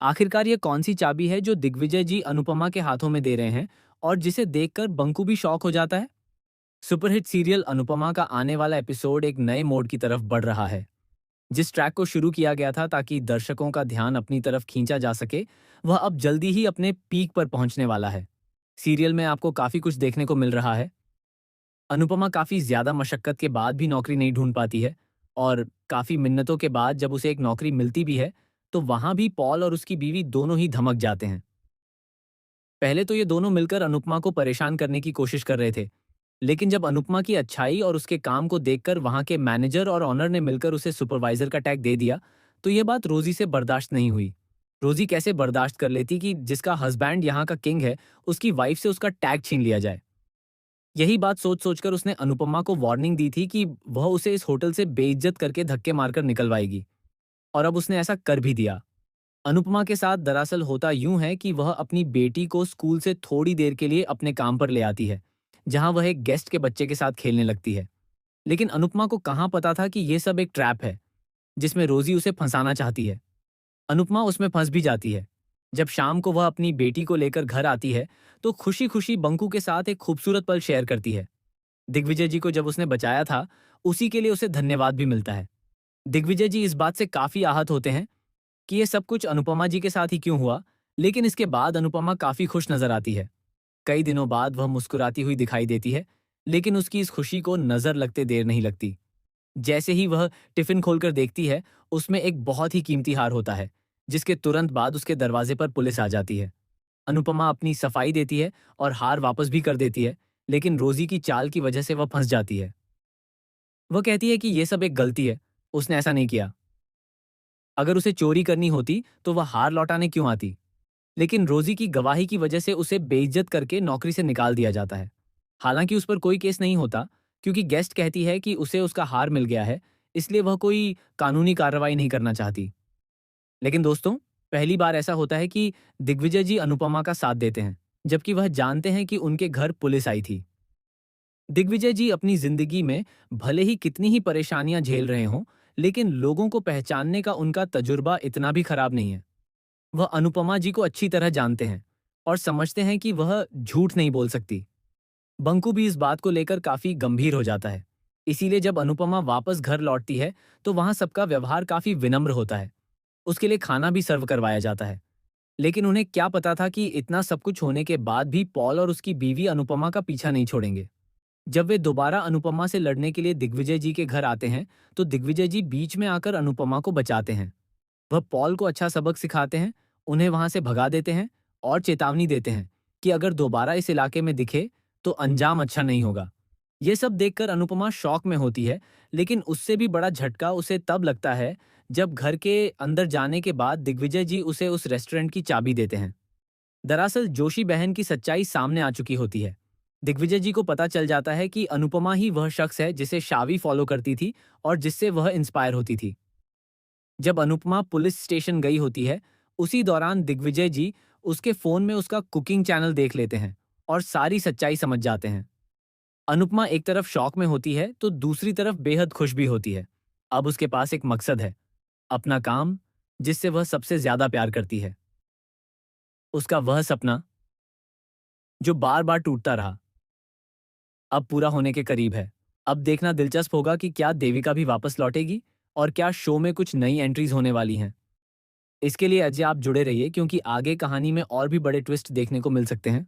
आखिरकार ये कौन सी चाबी है जो दिग्विजय जी अनुपमा के हाथों में दे रहे हैं और जिसे देखकर बंकू भी शॉक हो जाता है? सुपरहिट सीरियल अनुपमा का आने वाला एपिसोड एक नए मोड़ की तरफ बढ़ रहा है। जिस ट्रैक को शुरू किया गया था ताकि दर्शकों का ध्यान अपनी तरफ खींचा जा सके, वह अब जल्दी ही अपने पीक पर पहुंचने वाला है। सीरियल में आपको काफी कुछ देखने को मिल रहा है। अनुपमा काफी ज्यादा मशक्कत के बाद भी नौकरी नहीं ढूंढ पाती है, और काफी मिन्नतों के बाद जब उसे एक नौकरी मिलती भी है, तो वहां भी पॉल और उसकी बीवी दोनों ही धमक जाते हैं। पहले तो ये दोनों मिलकर अनुपमा को परेशान करने की कोशिश कर रहे थे, लेकिन जब अनुपमा की अच्छाई और उसके काम को देखकर वहां के मैनेजर और ऑनर ने मिलकर उसे सुपरवाइजर का टैग दे दिया, तो यह बात रोजी से बर्दाश्त नहीं हुई। रोजी कैसे बर्दाश्त कर लेती कि जिसका हस्बैंड यहाँ का किंग है, उसकी वाइफ से उसका टैग छीन लिया जाए। यही बात सोच सोचकर उसने अनुपमा को वार्निंग दी थी कि वह उसे इस होटल से बेइज्जत करके धक्के मारकर निकलवाएगी, और अब उसने ऐसा कर भी दिया। अनुपमा के साथ दरअसल होता यूं है कि वह अपनी बेटी को स्कूल से थोड़ी देर के लिए अपने काम पर ले आती है, जहां वह एक गेस्ट के बच्चे के साथ खेलने लगती है। लेकिन अनुपमा को कहाँ पता था कि यह सब एक ट्रैप है, जिसमें रोजी उसे फंसाना चाहती है। अनुपमा उसमें फंस भी जाती है। जब शाम को वह अपनी बेटी को लेकर घर आती है, तो खुशी खुशी बंकू के साथ एक खूबसूरत पल शेयर करती है। दिग्विजय जी को जब उसने बचाया था, उसी के लिए उसे धन्यवाद भी मिलता है। दिग्विजय जी इस बात से काफी आहत होते हैं कि ये सब कुछ अनुपमा जी के साथ ही क्यों हुआ, लेकिन इसके बाद अनुपमा काफी खुश नजर आती है। कई दिनों बाद वह मुस्कुराती हुई दिखाई देती है, लेकिन उसकी इस खुशी को नजर लगते देर नहीं लगती। जैसे ही वह टिफिन खोलकर देखती है, उसमें एक बहुत ही कीमती हार होता है, जिसके तुरंत बाद उसके दरवाजे पर पुलिस आ जाती है। अनुपमा अपनी सफाई देती है और हार वापस भी कर देती है, लेकिन रोजी की चाल की वजह से वह फंस जाती है। वह कहती है कि यह सब एक गलती है, उसने ऐसा नहीं किया। अगर उसे चोरी करनी होती तो वह हार लौटाने क्यों आती? लेकिन रोजी की गवाही की वजह से उसे बेइज्जत करके नौकरी से निकाल दिया जाता है। हालांकि उस पर कोई केस नहीं होता, क्योंकि गेस्ट कहती है कि उसे उसका हार मिल गया है, इसलिए वह कोई कानूनी कार्रवाई नहीं करना चाहती। लेकिन दोस्तों, पहली बार ऐसा होता है कि दिग्विजय जी अनुपमा का साथ देते हैं, जबकि वह जानते हैं कि उनके घर पुलिस आई थी। दिग्विजय जी अपनी जिंदगी में भले ही कितनी ही परेशानियां झेल रहे हों, लेकिन लोगों को पहचानने का उनका तजुर्बा इतना भी खराब नहीं है। वह अनुपमा जी को अच्छी तरह जानते हैं और समझते हैं कि वह झूठ नहीं बोल सकती। बंकू भी इस बात को लेकर काफी गंभीर हो जाता है। इसीलिए जब अनुपमा वापस घर लौटती है, तो वहां सबका व्यवहार काफी विनम्र होता है। उसके लिए खाना भी सर्व करवाया जाता है। लेकिन उन्हें क्या पता था कि इतना सब कुछ होने के बाद भी पॉल और उसकी बीवी अनुपमा का पीछा नहीं छोड़ेंगे। जब वे दोबारा अनुपमा से लड़ने के लिए दिग्विजय जी के घर आते हैं, तो दिग्विजय जी बीच में आकर अनुपमा को बचाते हैं। वह पॉल को अच्छा सबक सिखाते हैं, उन्हें वहां से भगा देते हैं और चेतावनी देते हैं कि अगर दोबारा इस इलाके में दिखे तो अंजाम अच्छा नहीं होगा। ये सब देखकर अनुपमा शॉक में होती है, लेकिन उससे भी बड़ा झटका उसे तब लगता है जब घर के अंदर जाने के बाद दिग्विजय जी उसे उस रेस्टोरेंट की चाबी देते हैं। दरअसल जोशी बहन की सच्चाई सामने आ चुकी होती है। दिग्विजय जी को पता चल जाता है कि अनुपमा ही वह शख्स है जिसे शावी फॉलो करती थी और जिससे वह इंस्पायर होती थी। जब अनुपमा पुलिस स्टेशन गई होती है, उसी दौरान दिग्विजय जी उसके फोन में उसका कुकिंग चैनल देख लेते हैं और सारी सच्चाई समझ जाते हैं। अनुपमा एक तरफ शॉक में होती है तो दूसरी तरफ बेहद खुश भी होती है। अब उसके पास एक मकसद है, अपना काम, जिससे वह सबसे ज्यादा प्यार करती है। उसका वह सपना जो बार बार टूटता रहा, अब पूरा होने के करीब है। अब देखना दिलचस्प होगा कि क्या देविका भी वापस लौटेगी और क्या शो में कुछ नई एंट्रीज होने वाली हैं। इसके लिए अजय आप जुड़े रहिए, क्योंकि आगे कहानी में और भी बड़े ट्विस्ट देखने को मिल सकते हैं।